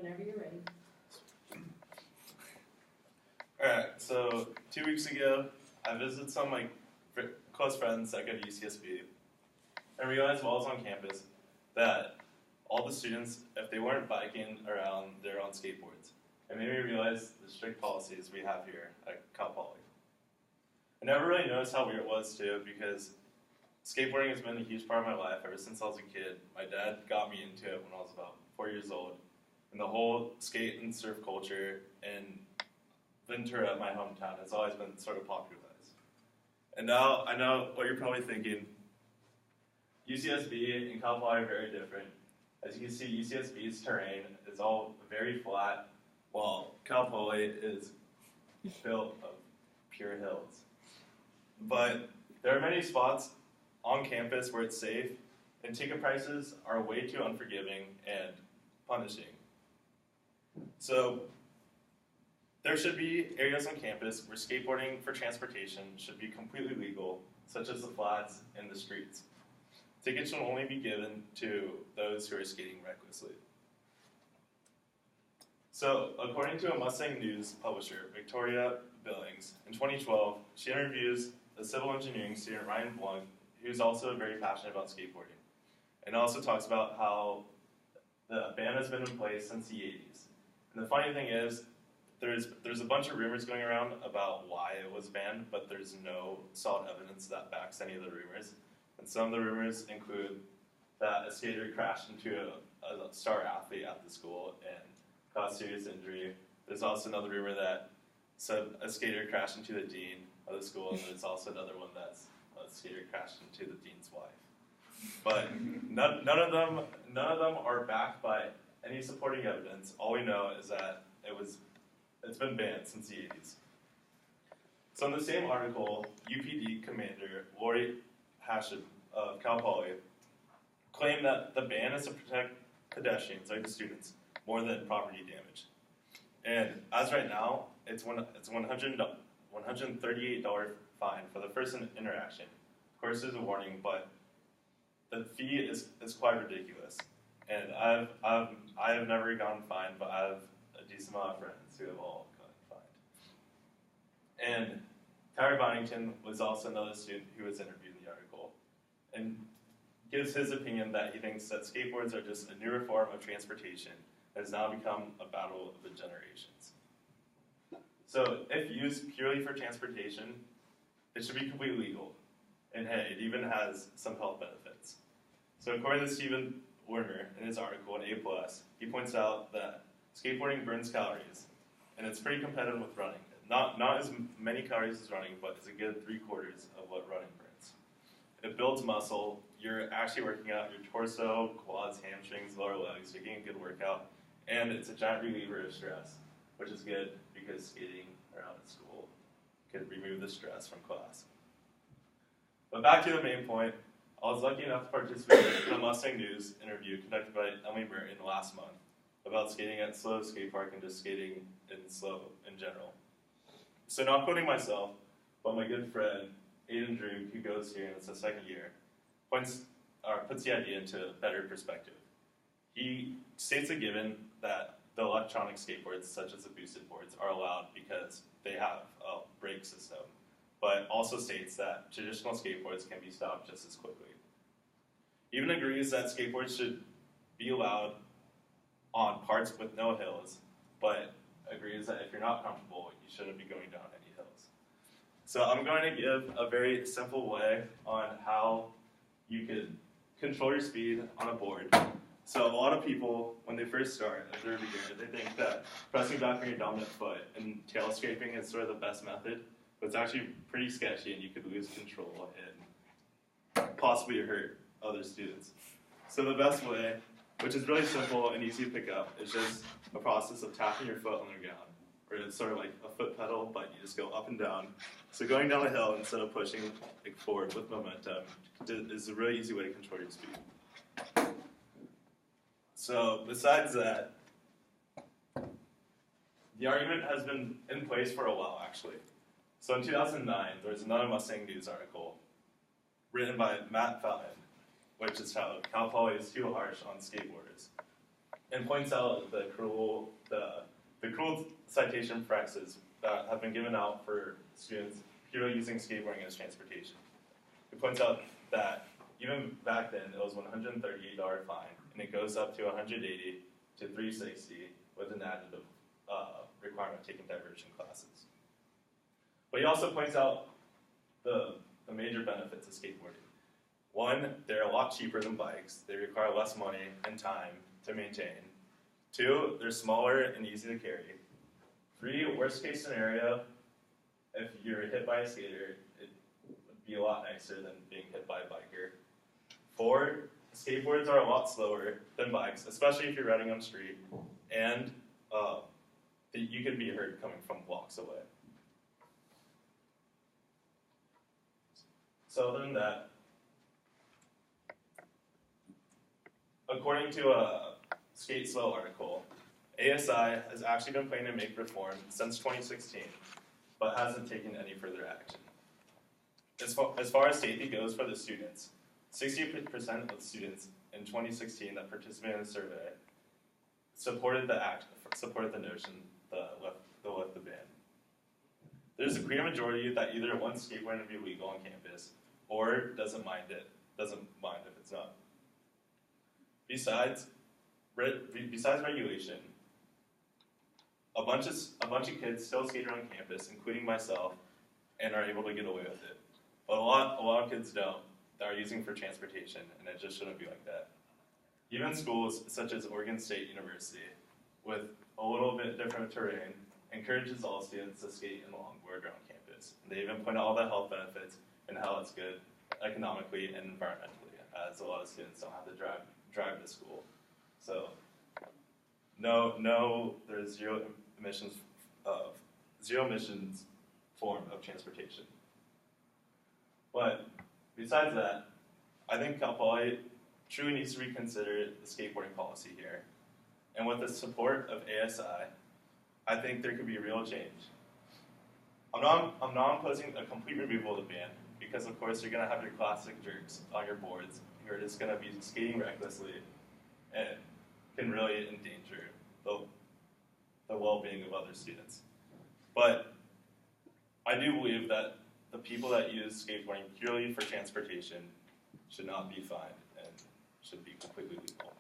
Whenever you're ready. Alright, so 2 weeks ago, I visited some of my close friends that go to UCSB, and realized while I was on campus that all the students, if they weren't biking around, they're on skateboards. It made me realize the strict policies we have here at Cal Poly. I never really noticed how weird it was too, because skateboarding has been a huge part of my life ever since I was a kid. My dad got me into it when I was about 4 years old. And the whole skate and surf culture in Ventura, my hometown, has always been sort of popularized. And now I know what you're probably thinking. UCSB and Cal Poly are very different. As you can see, UCSB's terrain is all very flat, while Cal Poly is built of pure hills. But there are many spots on campus where it's safe, and ticket prices are way too unforgiving and punishing. So there should be areas on campus where skateboarding for transportation should be completely legal, such as the flats and the streets. Tickets should only be given to those who are skating recklessly. So, according to a Mustang News publisher, Victoria Billings, in 2012, she interviews a civil engineering student, Ryan Blunt, who's also very passionate about skateboarding. And also talks about how the ban has been in place since the 80s. And the funny thing is, there's a bunch of rumors going around about why it was banned, but there's no solid evidence that backs any of the rumors. And some of the rumors include that a skater crashed into a star athlete at the school and caused serious injury. There's also another rumor that said a skater crashed into the dean of the school, and there's also another one that's a skater crashed into the dean's wife. But none of them are backed by any supporting evidence. All we know is that it's been banned since the 80s. So in the same article, UPD commander Lori Hashim of Cal Poly claimed that the ban is to protect pedestrians, like the students, more than property damage. And as right now, it's $138 fine for the first interaction. Of course, there's a warning, but the fee is quite ridiculous. And I have never gotten fined, but I have a decent amount of friends who have all gotten fined. And Tyler Byington was also another student who was interviewed in the article, and gives his opinion that he thinks that skateboards are just a newer form of transportation that has now become a battle of the generations. So if used purely for transportation, it should be completely legal. And hey, it even has some health benefits. So according to Stephen Werner in his article in A+, he points out that skateboarding burns calories, and it's pretty competitive with running. Not as many calories as running, but it's a good 3/4 of what running burns. It builds muscle. You're actually working out your torso, quads, hamstrings, lower legs. You're getting a good workout, and it's a giant reliever of stress, which is good because skating around at school could remove the stress from class. But back to the main point, I was lucky enough to participate in a Mustang News interview conducted by Emily Merton last month about skating at SLO Skate Park and just skating in SLO in general. So not quoting myself, but my good friend, Aiden Drew, who goes here and it's his second year, puts the idea into better perspective. He states a given that the electronic skateboards, such as the boosted boards, are allowed because they have a brake system, but also states that traditional skateboards can be stopped just as quickly. He even agrees that skateboards should be allowed on parts with no hills, but agrees that if you're not comfortable, you shouldn't be going down any hills. So I'm going to give a very simple way on how you could control your speed on a board. So a lot of people, when they first start, as they're a beginner, they think that pressing back on your dominant foot and tail scraping is sort of the best method, but it's actually pretty sketchy and you could lose control and possibly hurt other students. So the best way, which is really simple and easy to pick up, is just a process of tapping your foot on the ground. Or it's sort of like a foot pedal, but you just go up and down. So going down a hill instead of pushing forward with momentum is a really easy way to control your speed. So besides that, the argument has been in place for a while, actually. So in 2009, there was another Mustang News article written by Matt Felton, which is titled, "Cal Poly is Too Harsh on Skateboarders." and points out the cruel citation practices that have been given out for students purely using skateboarding as transportation. It points out that even back then it was $138 fine, and it goes up to $180 to $360 with an added requirement of taking diversion classes. But he also points out the major benefits of skateboarding. One, they're a lot cheaper than bikes. They require less money and time to maintain. Two, they're smaller and easy to carry. Three, worst case scenario, if you're hit by a skater, it would be a lot nicer than being hit by a biker. Four, skateboards are a lot slower than bikes, especially if you're riding on the street, and you can be hurt coming from blocks away. So other than that, according to a Skate Slow article, ASI has actually been planning to make reform since 2016, but hasn't taken any further action. As far as safety goes for the students, 60% of students in 2016 that participated in the survey supported the notion to lift the ban. There's a clear majority that either wants skateboarding to be legal on campus or doesn't mind if it's not. Besides regulation, a bunch of kids still skate around campus, including myself, and are able to get away with it. But a lot of kids don't, that are using for transportation, and it just shouldn't be like that. Even schools such as Oregon State University, with a little bit different terrain, encourages all students to skate in longboard around campus. And they even point out all the health benefits and how it's good economically and environmentally, as a lot of students don't have to drive to school. So, there's zero emissions form of transportation. But besides that, I think Cal Poly truly needs to reconsider the skateboarding policy here. And with the support of ASI, I think there could be real change. I'm not opposing a complete removal of the ban, because of course you're going to have your classic jerks on your boards who are just going to be skating recklessly and can really endanger the well-being of other students. But I do believe that the people that use skateboarding purely for transportation should not be fined and should be completely legal.